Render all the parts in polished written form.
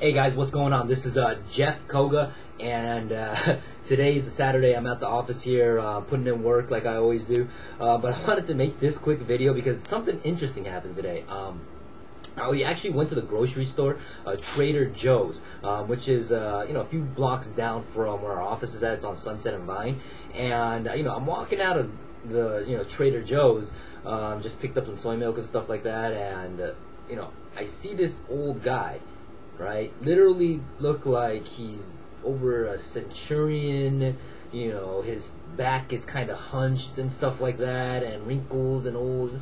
Hey guys, what's going on? This is Jeff Koga, and today is a Saturday. I'm at the office here putting in work like I always do, but I wanted to make this quick video because something interesting happened today. We actually went to the grocery store, Trader Joe's, which is a few blocks down from where our office is at. It's on Sunset and Vine, and I'm walking out of the Trader Joe's, just picked up some soy milk and stuff like that, and I see this old guy, right? Literally look like he's over a centurion. His back is kind of hunched and stuff like that, and wrinkles and old,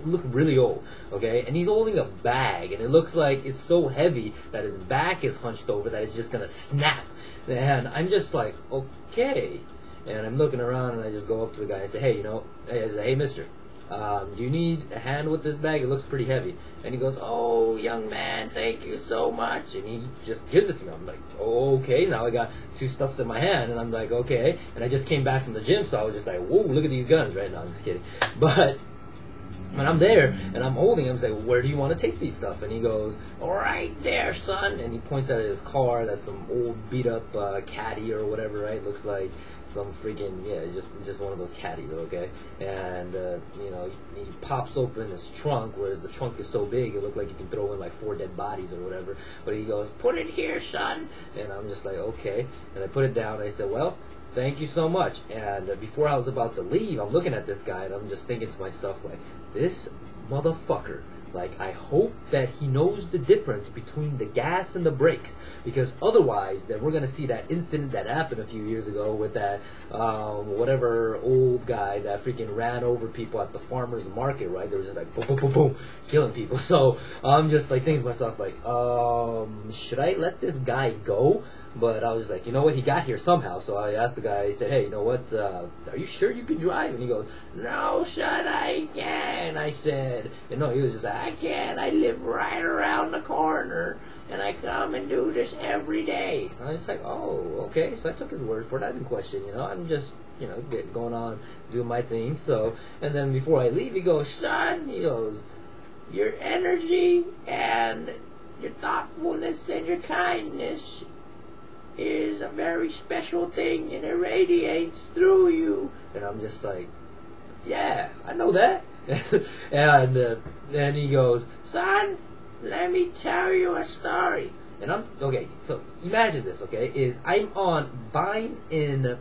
look really old, okay? And he's holding a bag, and it looks like it's so heavy that his back is hunched over that it's just gonna snap. And I'm just like, okay. And I'm looking around, and I just go up to the guy and say, hey, mister, do you need a hand with this bag? It looks pretty heavy. And he goes, oh, young man, thank you so much. And he just gives it to me. I'm like, okay, now I got two stuffs in my hand. And I'm like, okay. And I just came back from the gym, so I was just like, whoa, look at these guns right now. I'm just kidding. But when I'm there and I'm holding him, I say, well, where do you want to take these stuff? And he goes, all right there, son. And he points at his car. That's some old beat up caddy or whatever, right? Looks like some freaking, just one of those caddies, okay? And he pops open his trunk, whereas the trunk is so big it looked like you can throw in like 4 dead bodies or whatever. But he goes, put it here, son. And I'm just like, okay. And I put it down and I said, well, thank you so much. And before I was about to leave, I'm looking at this guy and I'm just thinking to myself, like, this motherfucker, like, I hope that he knows the difference between the gas and the brakes, because otherwise then we're gonna see that incident that happened a few years ago with that whatever old guy that freaking ran over people at the farmer's market, right? They were just like boom, boom, boom, boom, killing people. So I'm just like thinking to myself, like, should I let this guy go? But I was like, you know what, he got here somehow. So I asked the guy, I said, hey, you know what, are you sure you can drive? And he goes, no, son, I can't. I said, he was just like, I can't. I live right around the corner, and I come and do this every day. And I was like, oh, okay. So I took his word for it. I didn't question, I'm just, going on, doing my thing. So, and then before I leave, he goes, son, he goes, your energy and your thoughtfulness and your kindness is a very special thing, and it radiates through you. And I'm just like, yeah, I know that. And then he goes, son, let me tell you a story. And I'm, okay, so imagine this, okay, is I'm on Vine in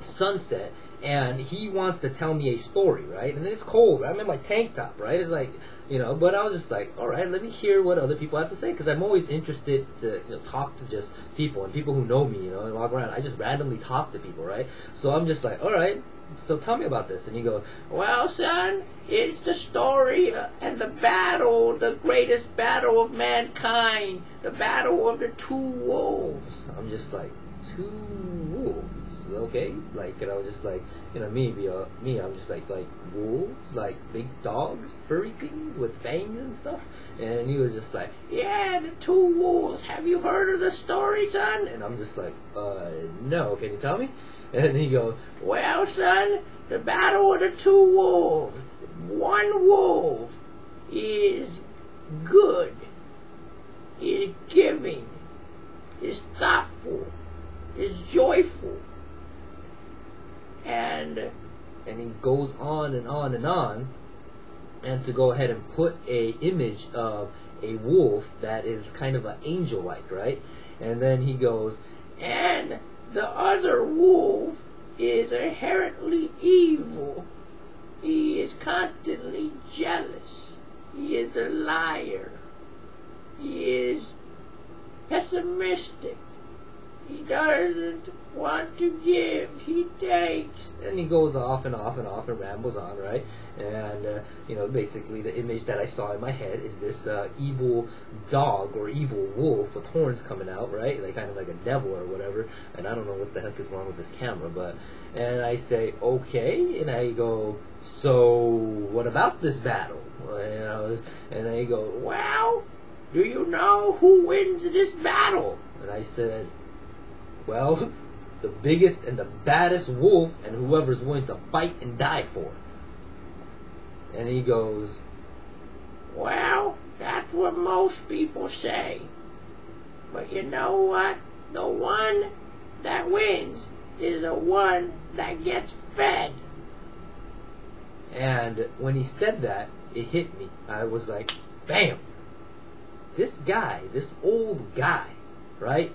Sunset, and he wants to tell me a story, right? And it's cold, I'm in my tank top, right? It's like, but I was just like, all right, let me hear what other people have to say, because I'm always interested to talk to just people, and people who know me, and walk around. I just randomly talk to people, right? So I'm just like, all right, so tell me about this. And he goes, well, son, it's the story and the battle, the greatest battle of mankind, the battle of the 2 wolves. I'm just like, 2 wolves, okay? Like, and I was just like, me, I'm just like wolves, like big dogs, furry things with fangs and stuff. And he was just like, yeah, the 2 wolves, have you heard of the story, son? And I'm just like, no, can you tell me? And he goes, well, son, the battle of the 2 wolves. One wolf is good, is giving, is thoughtful, is joyful. And he goes on and on and on, and to go ahead and put a image of a wolf that is kind of an angel-like, right? And then he goes, and the other wolf is inherently evil. He is constantly jealous. He is a liar. He is pessimistic. He doesn't want to give, he takes. And he goes off and off and off and rambles on, right? And, basically the image that I saw in my head is this evil dog or evil wolf with horns coming out, right? Like kind of like a devil or whatever. And I don't know what the heck is wrong with this camera, but, and I say, okay. And I go, so what about this battle? And I go, well, do you know who wins this battle? And I said, well, the biggest and the baddest wolf, and whoever's willing to fight and die for it. And he goes, well, that's what most people say. But you know what? The one that wins is the one that gets fed. And when he said that, it hit me. I was like, bam! This guy, this old guy, right,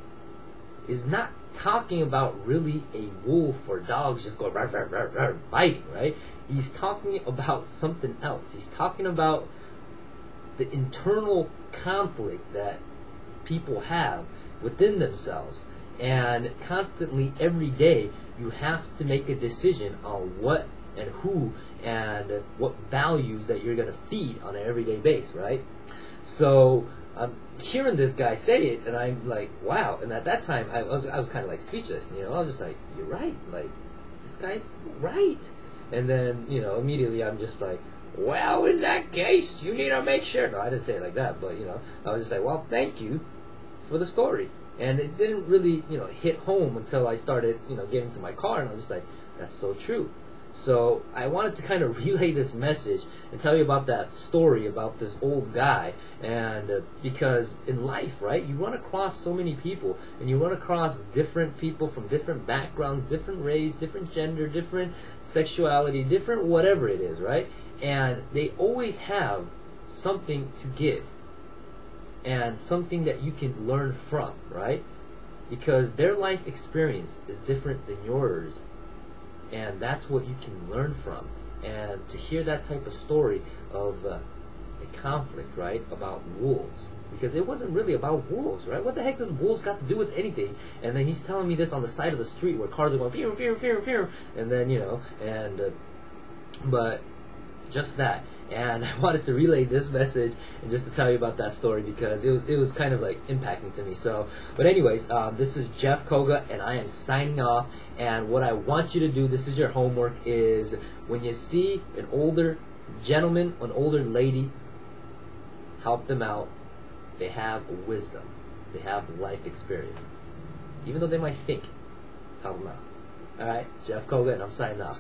is not talking about really a wolf or dogs just going rawr, rawr, rawr, rawr, biting, right? He's talking about something else. He's talking about the internal conflict that people have within themselves. And constantly, every day, you have to make a decision on what and who and what values that you're going to feed on an everyday basis, right? So I'm hearing this guy say it, and I'm like, wow. And at that time, I was kind of like speechless. I was just like, you're right. Like, this guy's right. And then, immediately I'm just like, well, in that case, you need to make sure. No, I didn't say it like that, but I was just like, well, thank you for the story. And it didn't really, hit home until I started, getting to my car, and I was just like, that's so true. So I wanted to kind of relay this message and tell you about that story about this old guy. And because in life, right, you run across so many people, and you run across different people from different backgrounds, different race, different gender, different sexuality, different whatever it is, right? And they always have something to give and something that you can learn from, right? Because their life experience is different than yours. And that's what you can learn from. And to hear that type of story of a conflict, right, about wolves, because it wasn't really about wolves, right? What the heck does wolves got to do with anything? And then he's telling me this on the side of the street where cars are going, fear, fear, fear, fear, and then, but just that. And I wanted to relay this message and just to tell you about that story because it was kind of like impacting to me. So, but anyways, this is Jeff Koga, and I am signing off. And what I want you to do, this is your homework, is when you see an older gentleman, an older lady, help them out. They have wisdom. They have life experience. Even though they might stink, help them out. Alright, Jeff Koga, and I'm signing off.